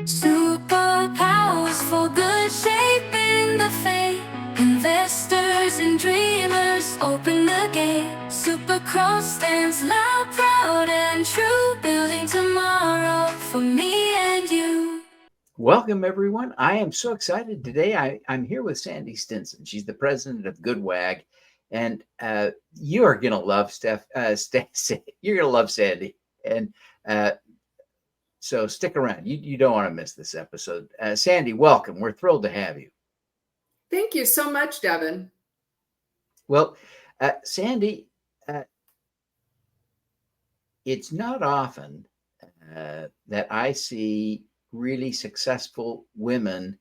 Superpowers for good, shaping the fate. Investors and dreamers open the gate. Supercross stands loud, proud, and true, building tomorrow for me and you. Welcome, everyone. I am so excited today. I'm here with Sandy Stinson. She's the president of GoodWag, and you are going to love you're going to love Sandy, and so stick around. You don't want to miss this episode. Sandy, welcome. We're thrilled to have you. Thank you so much, Devin. Well, Sandy, it's not often that I see really successful women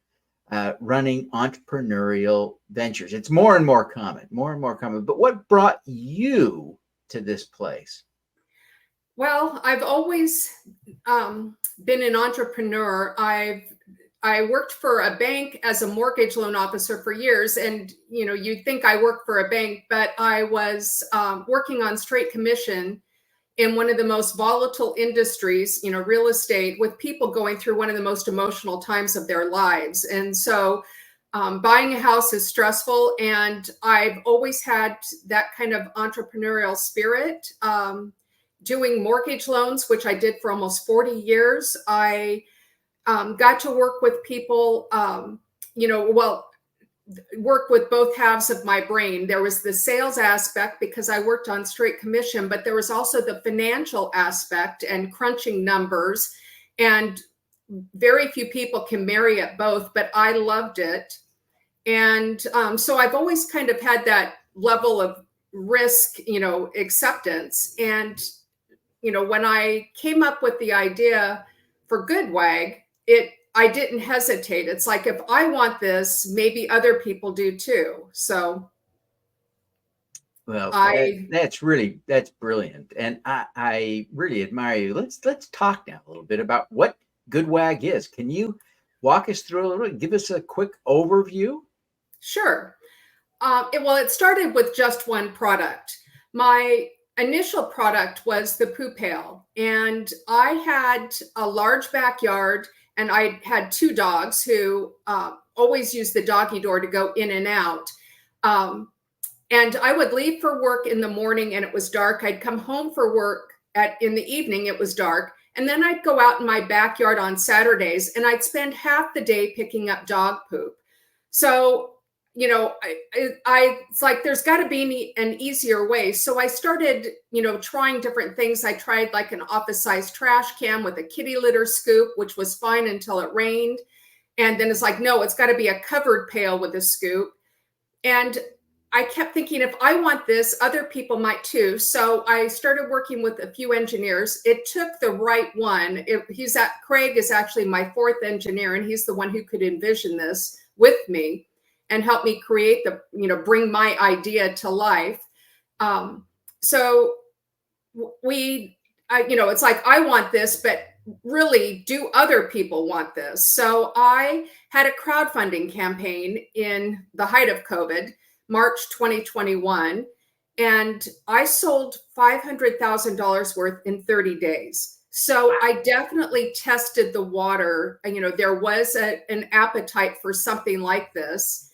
running entrepreneurial ventures. It's more and more common. But what brought you to this place? Well, I've always been an entrepreneur. I worked for a bank as a mortgage loan officer for years, and you'd think I worked for a bank, but I was working on straight commission in one of the most volatile industries, real estate, with people going through one of the most emotional times of their lives. And so buying a house is stressful, and I've always had that kind of entrepreneurial spirit. Doing mortgage loans, which I did for almost 40 years. I got to work with people, work with both halves of my brain. There was the sales aspect because I worked on straight commission, but there was also the financial aspect and crunching numbers. And very few people can marry at both, but I loved it. And so I've always kind of had that level of risk, acceptance. And when I came up with the idea for GoodWag, I didn't hesitate. It's like, if I want this, maybe other people do too. So, well, that's brilliant, and I really admire you. Let's talk now a little bit about what GoodWag is. Can you walk us through a little bit? Give us a quick overview. Sure. It started with just one product. My initial product was the poo pail, and I had a large backyard, and I had two dogs who always used the doggy door to go in and out. And I would leave for work in the morning and it was dark. I'd come home for work in the evening, it was dark. And then I'd go out in my backyard on Saturdays and I'd spend half the day picking up dog poop. So it's like, there's got to be an easier way. So I started, trying different things. I tried like an office-sized trash can with a kitty litter scoop, which was fine until it rained. And then it's like, no, it's got to be a covered pail with a scoop. And I kept thinking, if I want this, other people might too. So I started working with a few engineers. It took the right one. Craig is actually my fourth engineer, and he's the one who could envision this with me and help me create bring my idea to life. So it's like, I want this, but really, do other people want this? So I had a crowdfunding campaign in the height of COVID, March 2021, and I sold $500,000 worth in 30 days. So I definitely tested the water. There was an appetite for something like this.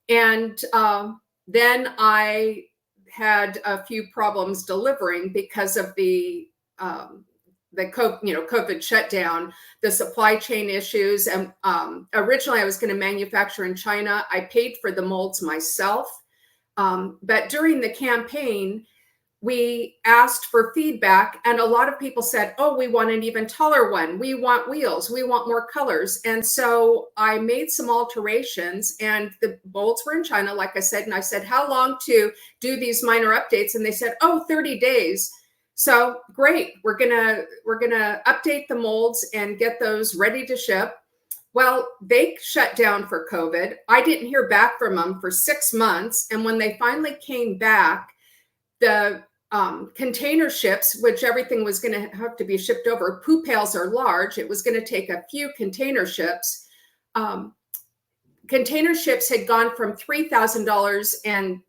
And then I had a few problems delivering because of the COVID shutdown, the supply chain issues. And originally I was going to manufacture in China. I paid for the molds myself. But during the campaign, we asked for feedback, and a lot of people said, oh, we want an even taller one. We want wheels. We want more colors. And so I made some alterations, and the molds were in China, like I said. And I said, how long to do these minor updates? And they said, 30 days. So great. We're gonna update the molds and get those ready to ship. Well, they shut down for COVID. I didn't hear back from them for 6 months. And when they finally came back, the container ships, which everything was going to have to be shipped over. Poo pails are large. It was going to take a few container ships. Container ships had gone from $3,000 and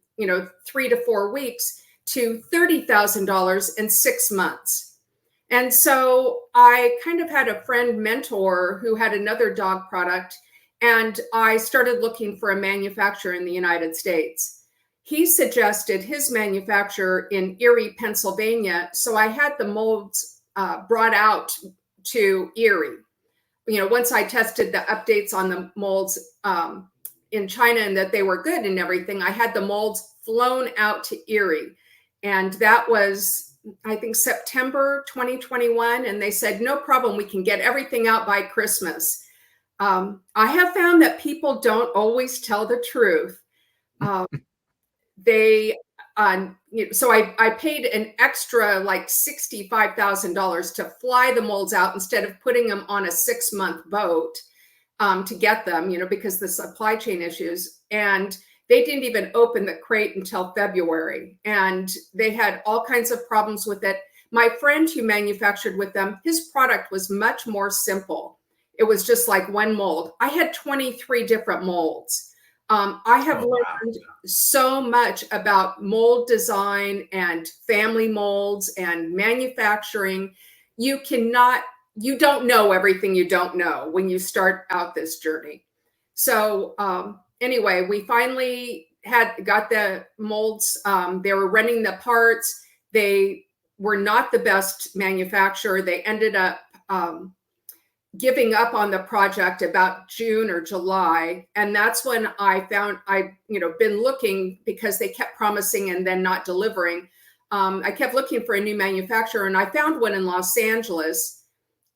3 to 4 weeks to $30,000 in 6 months. And so I kind of had a friend mentor who had another dog product, and I started looking for a manufacturer in the United States. He suggested his manufacturer in Erie, Pennsylvania. So I had the molds brought out to Erie. Once I tested the updates on the molds in China and that they were good and everything, I had the molds flown out to Erie. And that was, I think, September 2021. And they said, no problem, we can get everything out by Christmas. I have found that people don't always tell the truth. So I paid an extra like $65,000 to fly the molds out instead of putting them on a 6-month boat to get them, because the supply chain issues. And they didn't even open the crate until February. And they had all kinds of problems with it. My friend who manufactured with them, his product was much more simple. It was just like one mold. I had 23 different molds. I have learned so much about mold design and family molds and manufacturing. You don't know everything you don't know when you start out this journey. So anyway, we finally got the molds. They were running the parts. They were not the best manufacturer. They ended up giving up on the project about June or July. And that's when I found been looking, because they kept promising and then not delivering. I kept looking for a new manufacturer, and I found one in Los Angeles.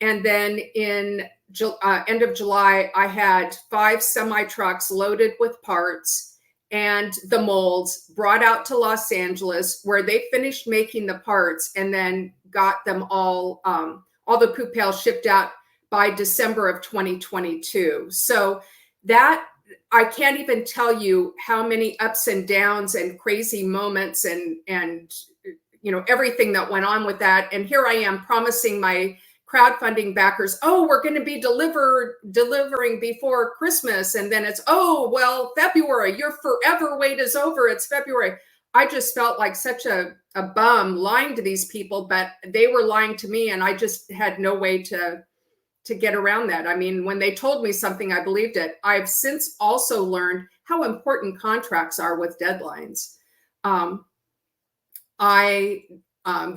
And then in end of July, I had 5 semi-trucks loaded with parts and the molds brought out to Los Angeles, where they finished making the parts and then got them all the poop pails shipped out by December of 2022. So that, I can't even tell you how many ups and downs and crazy moments and everything that went on with that. And here I am promising my crowdfunding backers, we're going to be delivering before Christmas. And then it's, February, your forever wait is over. It's February. I just felt like such a bum lying to these people, but they were lying to me, and I just had no way to get around that. I mean, when they told me something, I believed it. I've since also learned how important contracts are with deadlines. The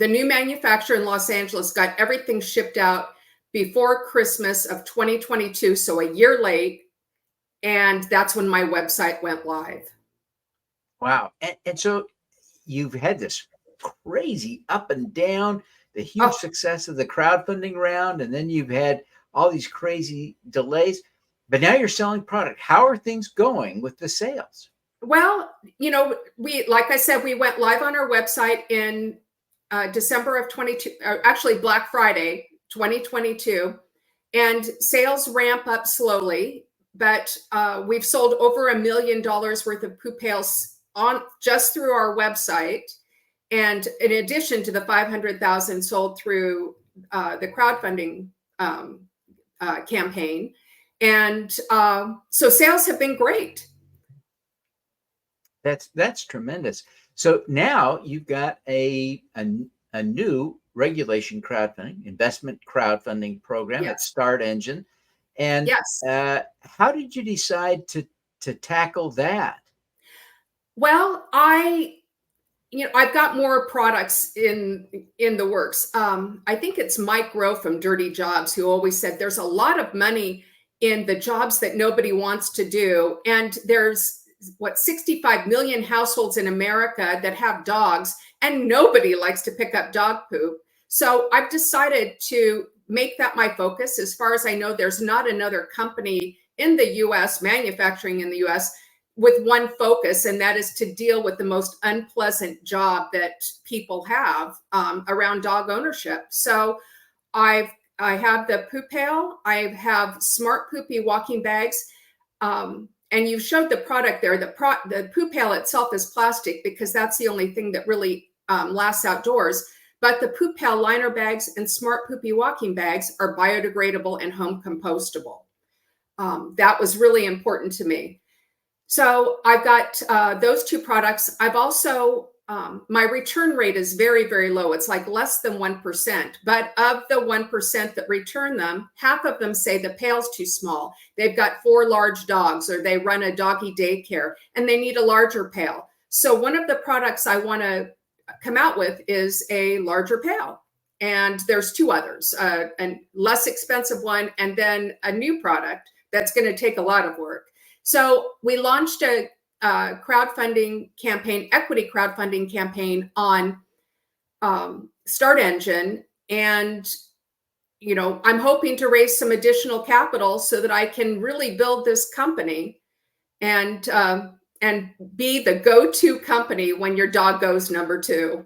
new manufacturer in Los Angeles got everything shipped out before Christmas of 2022, so a year late. And that's when my website went live. Wow. And so you've had this crazy up and down, the huge success of the crowdfunding round, and then you've had all these crazy delays, but now you're selling product. How are things going with the sales? Well, like I said, we went live on our website in December of 22, actually Black Friday, 2022, and sales ramp up slowly, but we've sold over $1 million worth of poop pails just through our website. And in addition to the 500,000 sold through the crowdfunding campaign. And so sales have been great. That's tremendous. So now you've got a new regulation crowdfunding, investment crowdfunding program at Start Engine. And yes. How did you decide to tackle that? Well, I've got more products in the works. I think it's Mike Rowe from Dirty Jobs who always said there's a lot of money in the jobs that nobody wants to do. And there's 65 million households in America that have dogs, and nobody likes to pick up dog poop. So I've decided to make that my focus. As far as I know, there's not another company in the US, manufacturing in the US, with one focus, and that is to deal with the most unpleasant job that people have around dog ownership. So I have the poop pail, I have smart poopy walking bags, and you showed the product there. The poop pail itself is plastic because that's the only thing that really lasts outdoors. But the poop pail liner bags and smart poopy walking bags are biodegradable and home compostable. That was really important to me. So I've got those 2 products. I've also my return rate is very, very low. It's like less than 1%. But of the 1% that return them, half of them say the pail's too small. They've got 4 large dogs, or they run a doggy daycare and they need a larger pail. So one of the products I want to come out with is a larger pail. And there's 2 others, a less expensive one, and then a new product that's going to take a lot of work. So we launched a crowdfunding campaign, equity crowdfunding campaign on Start Engine. And, you know, I'm hoping to raise some additional capital so that I can really build this company and be the go-to company when your dog goes number 2.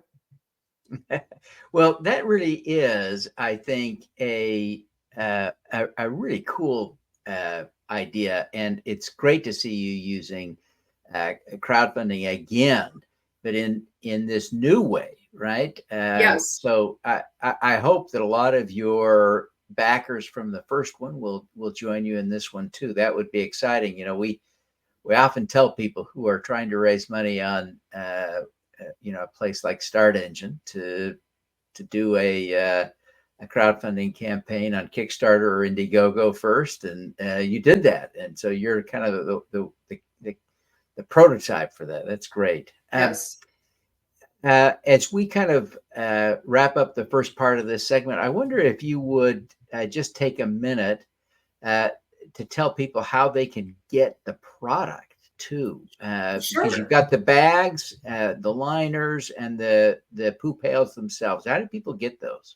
Well, that really is, I think, a really cool idea, and it's great to see you using crowdfunding again, but in this new way, right? Yes. So I hope that a lot of your backers from the first one will join you in this one too. That would be exciting. You know, we often tell people who are trying to raise money on you know, a place like Start Engine to do a crowdfunding campaign on Kickstarter or Indiegogo first, and you did that, and so you're kind of the prototype for that. That's great. Yes. As we kind of wrap up the first part of this segment, I wonder if you would just take a minute to tell people how they can get the product too, Sure. because you've got the bags, the liners, and the poo pails themselves. How do people get those?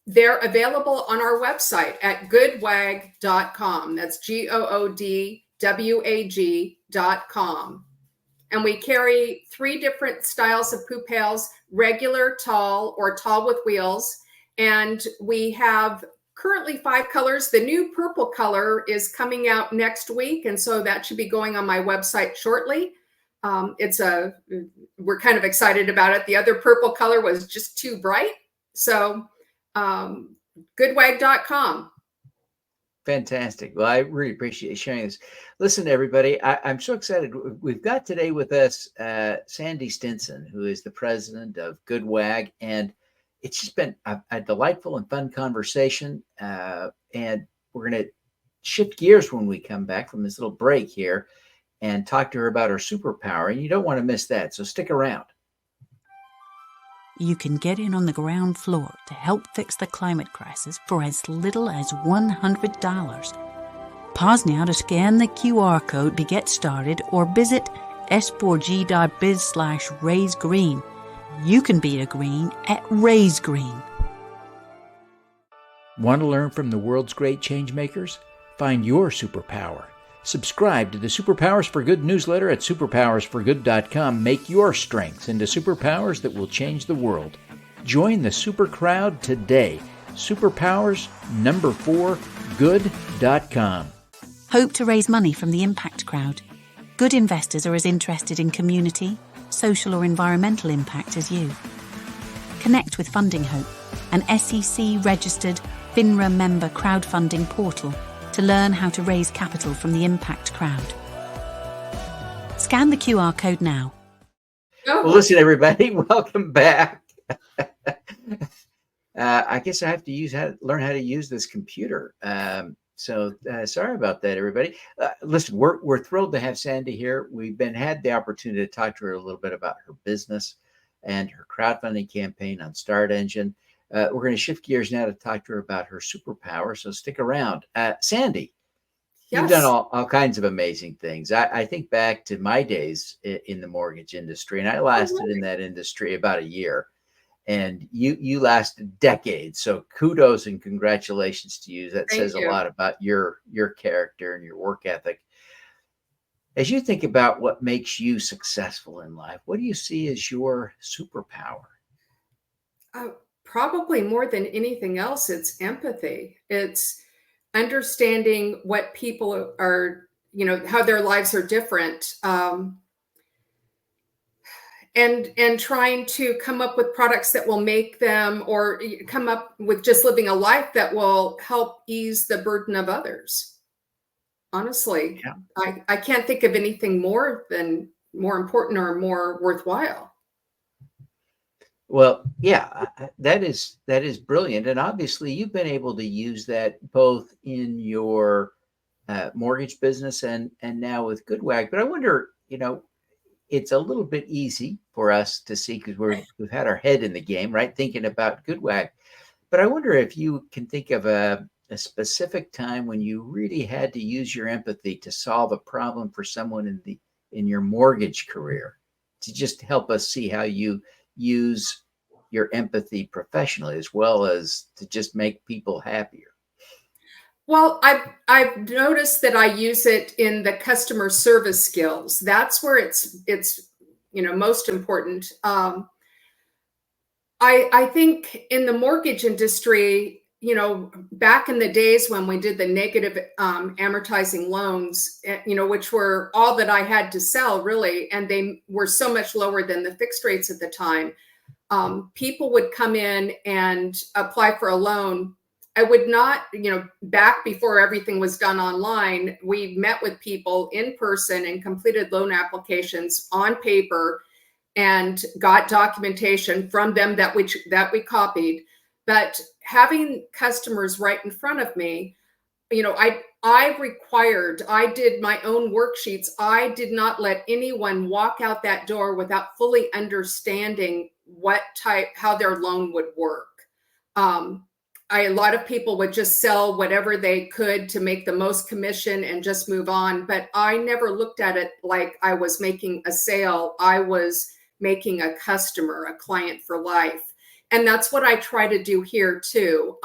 They're available on our website at goodwag.com. That's GOODWAG.com. And we carry 3 different styles of poo pails: regular, tall, or tall with wheels. And we have currently 5 colors. The new purple color is coming out next week, and so that should be going on my website shortly. We're kind of excited about it. The other purple color was just too bright. So goodwag.com. Fantastic. Well, I really appreciate you sharing this. Listen, everybody, I'm so excited. We've got today with us Sandy Stinson, who is the president of GoodWag, and it's just been a delightful and fun conversation. And we're going to shift gears when we come back from this little break here and talk to her about her superpower. And you don't want to miss that. So stick around. You can get in on the ground floor to help fix the climate crisis for as little as $100. Pause now to scan the QR code to get started, or visit s4g.biz/raisegreen. You can be a green at Raise Green. Want to learn from the world's great change makers? Find your superpower. Subscribe to the Superpowers for Good newsletter at superpowersforgood.com. Make your strengths into superpowers that will change the world. Join the super crowd today. Superpowers4good.com. Hope to raise money from the impact crowd. Good investors are as interested in community, social or environmental impact as you. Connect with Funding Hope, an SEC-registered FINRA member crowdfunding portal, to learn how to raise capital from the impact crowd. Scan the QR code now. Oh. Well, listen, everybody, welcome back. I guess I have to learn how to use this computer. So sorry about that, everybody. Listen, we're thrilled to have Sandy here. We've had the opportunity to talk to her a little bit about her business and her crowdfunding campaign on Start Engine. We're going to shift gears now to talk to her about her superpower. So stick around. Sandy, Yes. you've done all kinds of amazing things. I think back to my days in the mortgage industry, and I lasted in that industry about a year. And you lasted decades. So kudos and congratulations to you. That says a lot about your character and your work ethic. As you think about what makes you successful in life, what do you see as your superpower? Probably more than anything else, it's empathy. It's understanding what people are, how their lives are different. And trying to come up with products that will make them, or come up with just living a life that will help ease the burden of others. Honestly, Yeah. I can't think of anything more important or more worthwhile. Well, yeah, that is brilliant, and obviously you've been able to use that both in your mortgage business and now with GoodWag. But I wonder, it's a little bit easy for us to see because we've had our head in the game, right? Thinking about GoodWag. But I wonder if you can think of a specific time when you really had to use your empathy to solve a problem for someone in your mortgage career, to just help us see how you use your empathy professionally as well as to just make people happier. Well, I've noticed that I use it in the customer service skills. That's where it's most important. I think in the mortgage industry, back in the days when we did the negative amortizing loans, which were all that I had to sell really, and they were so much lower than the fixed rates at the time. People would come in and apply for a loan. I would not, back before everything was done online, we met with people in person and completed loan applications on paper and got documentation from them that we copied. But having customers right in front of me, I did my own worksheets. I did not let anyone walk out that door without fully understanding how their loan would work. A lot of people would just sell whatever they could to make the most commission and just move on. But I never looked at it like I was making a sale. I was making a customer, a client for life. And that's what I try to do here too.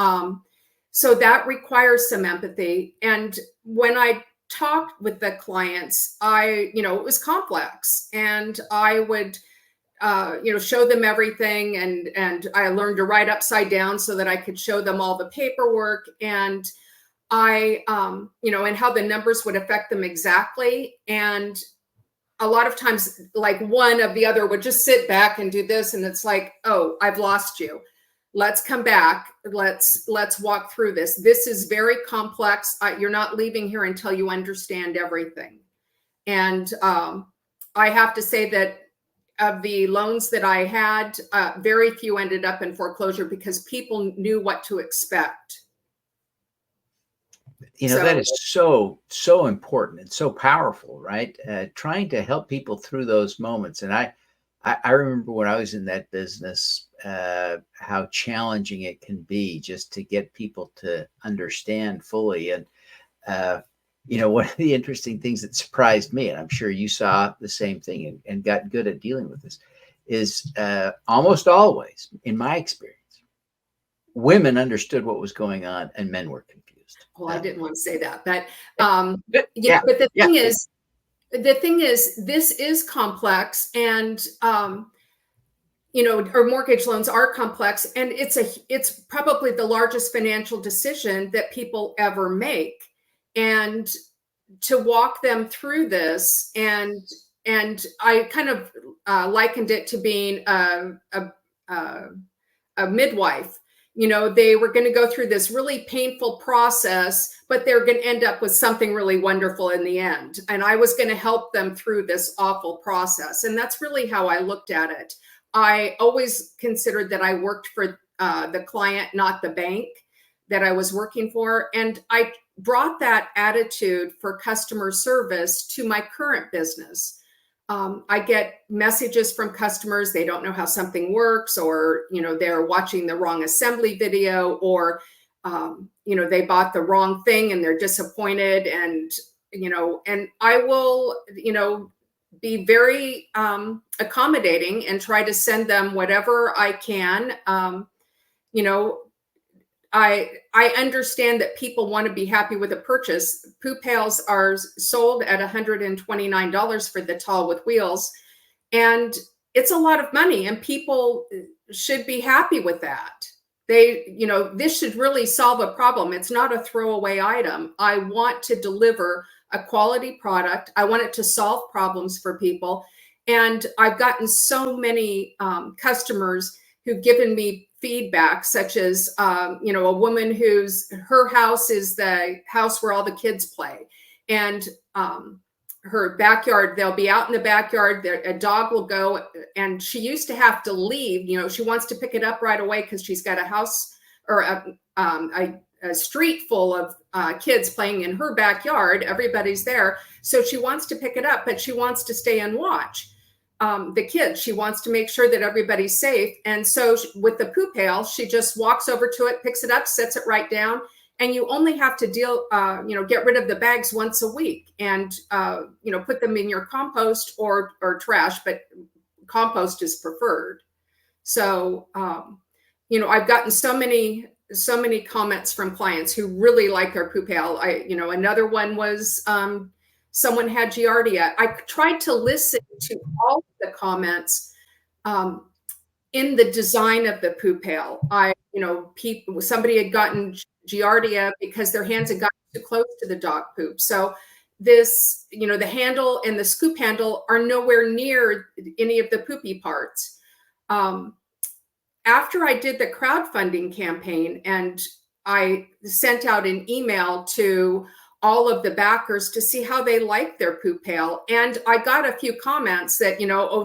So that requires some empathy. And when I talked with the clients, it was complex, and I would show them everything, and I learned to write upside down so that I could show them all the paperwork, and and how the numbers would affect them exactly. And a lot of times, like, one of the other would just sit back and do this, and it's like, oh, I've lost you. Let's come back. Let's walk through this. This is very complex. You're not leaving here until you understand everything. And I have to say that of the loans that I had, very few ended up in foreclosure because people knew what to expect. That is so important and so powerful, right? Trying to help people through those moments. And I remember when I was in that business, how challenging it can be just to get people to understand fully. And one of the interesting things that surprised me, and I'm sure you saw the same thing and got good at dealing with this, is almost always, in my experience, women understood what was going on and men were confused. Well, I didn't want to say that, but but the thing is, this is complex, and or mortgage loans are complex, and it's probably the largest financial decision that people ever make. And to walk them through this, and I kind of likened it to being a midwife. They were going to go through this really painful process, but they're going to end up with something really wonderful in the end. And I was going to help them through this awful process. And that's really how I looked at it. I always considered that I worked for the client, not the bank that I was working for. And I brought that attitude for customer service to my current business. I get messages from customers. They don't know how something works, or, they're watching the wrong assembly video, or, they bought the wrong thing and they're disappointed. And, and I will, be very accommodating and try to send them whatever I can. I understand that people want to be happy with a purchase. Poo pails are sold at $129 for the tall with wheels. And it's a lot of money, and people should be happy with that. This should really solve a problem. It's not a throwaway item. I want to deliver a quality product. I want it to solve problems for people. And I've gotten so many customers who've given me feedback, such as, a woman her house is the house where all the kids play. And her backyard. They'll be out in the backyard. A dog will go, and she used to have to leave. She wants to pick it up right away because she's got a house or a street full of kids playing in her backyard. Everybody's there. So she wants to pick it up, but she wants to stay and watch the kids. She wants to make sure that everybody's safe. And so with the poo pail, she just walks over to it, picks it up, sets it right down. And you only have to get rid of the bags once a week and, put them in your compost or trash, but compost is preferred. So, I've gotten so many comments from clients who really like their poo pail. Another one was someone had Giardia. I tried to listen to all of the comments in the design of the poo pail. Somebody had gotten Giardia because their hands had gotten too close to the dog poop. So this, the handle and the scoop handle are nowhere near any of the poopy parts. After I did the crowdfunding campaign and I sent out an email to all of the backers to see how they liked their poo pail. And I got a few comments that,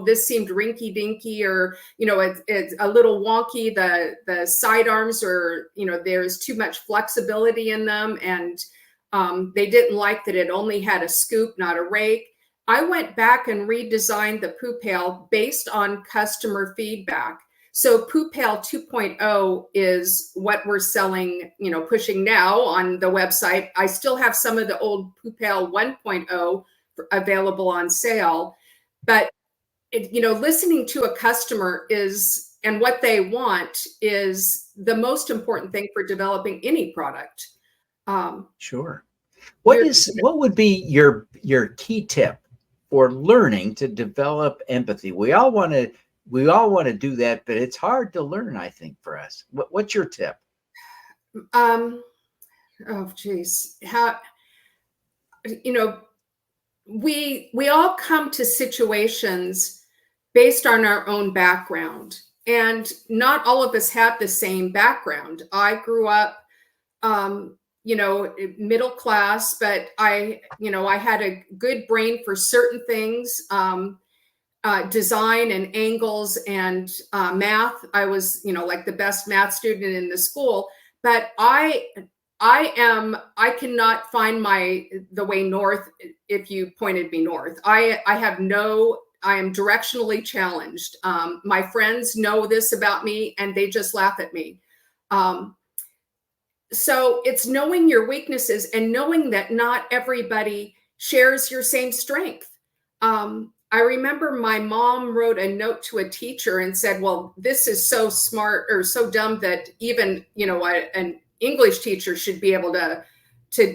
this seemed rinky dinky, or, it's a little wonky. The sidearms are, there's too much flexibility in them. And they didn't like that it only had a scoop, not a rake. I went back and redesigned the poo pail based on customer feedback. So Poo Pail 2.0 is what we're selling, pushing now on the website. I still have some of the old Poo Pail 1.0 available on sale, but listening to a customer and what they want is the most important thing for developing any product. Sure. What would be your key tip for learning to develop empathy? We all want to do that, but it's hard to learn, I think, for us. What's your tip? Oh, geez. We all come to situations based on our own background, and not all of us have the same background. I grew up, middle class, but I had a good brain for certain things. Design and angles and math. I was, like the best math student in the school, but I cannot find the way north if you pointed me north. I am directionally challenged. My friends know this about me and they just laugh at me. So it's knowing your weaknesses and knowing that not everybody shares your same strength. I remember my mom wrote a note to a teacher and said, well, this is so smart or so dumb that even, an English teacher should be able to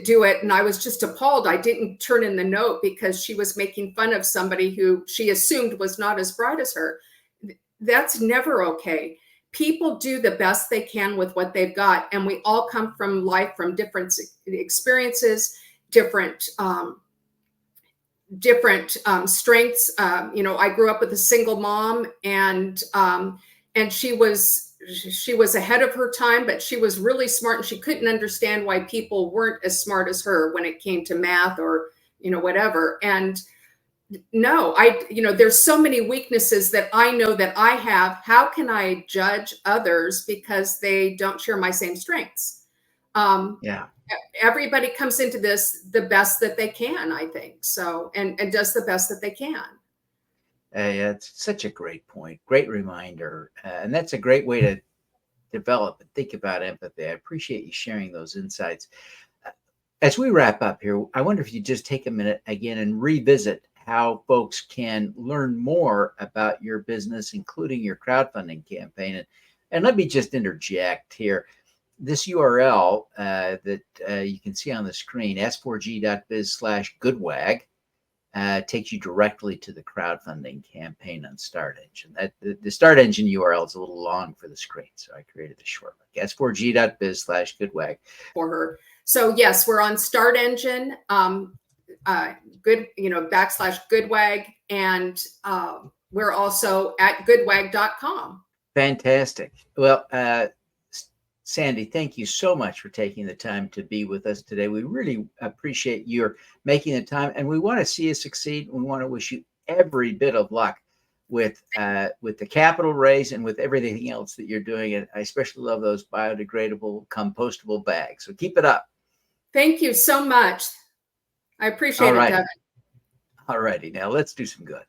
do it. And I was just appalled. I didn't turn in the note because she was making fun of somebody who she assumed was not as bright as her. That's never okay. People do the best they can with what they've got. And we all come from life from different experiences, different strengths. I grew up with a single mom, and she was ahead of her time, but she was really smart, and she couldn't understand why people weren't as smart as her when it came to math or, whatever. And no, there's so many weaknesses that I know that I have. How can I judge others because they don't share my same strengths? Everybody comes into this the best that they can, I think. So, and does the best that they can. Yeah, it's such a great point. Great reminder. And that's a great way to develop and think about empathy. I appreciate you sharing those insights. As we wrap up here, I wonder if you just take a minute again and revisit how folks can learn more about your business, including your crowdfunding campaign. And let me just interject here. This URL that you can see on the screen, s4g.biz/GoodWag, takes you directly to the crowdfunding campaign on Start Engine. The Start Engine URL is a little long for the screen, so I created a short link, s4g.biz/GoodWag. For her. So yes, we're on Start Engine, /GoodWag, and we're also at goodwag.com. Fantastic. Well, Sandy, thank you so much for taking the time to be with us today. We really appreciate your making the time, and we want to see you succeed. We want to wish you every bit of luck with the capital raise and with everything else that you're doing. And I especially love those biodegradable, compostable bags. So keep it up. Thank you so much. I appreciate it, Devin. All righty. Now let's do some good.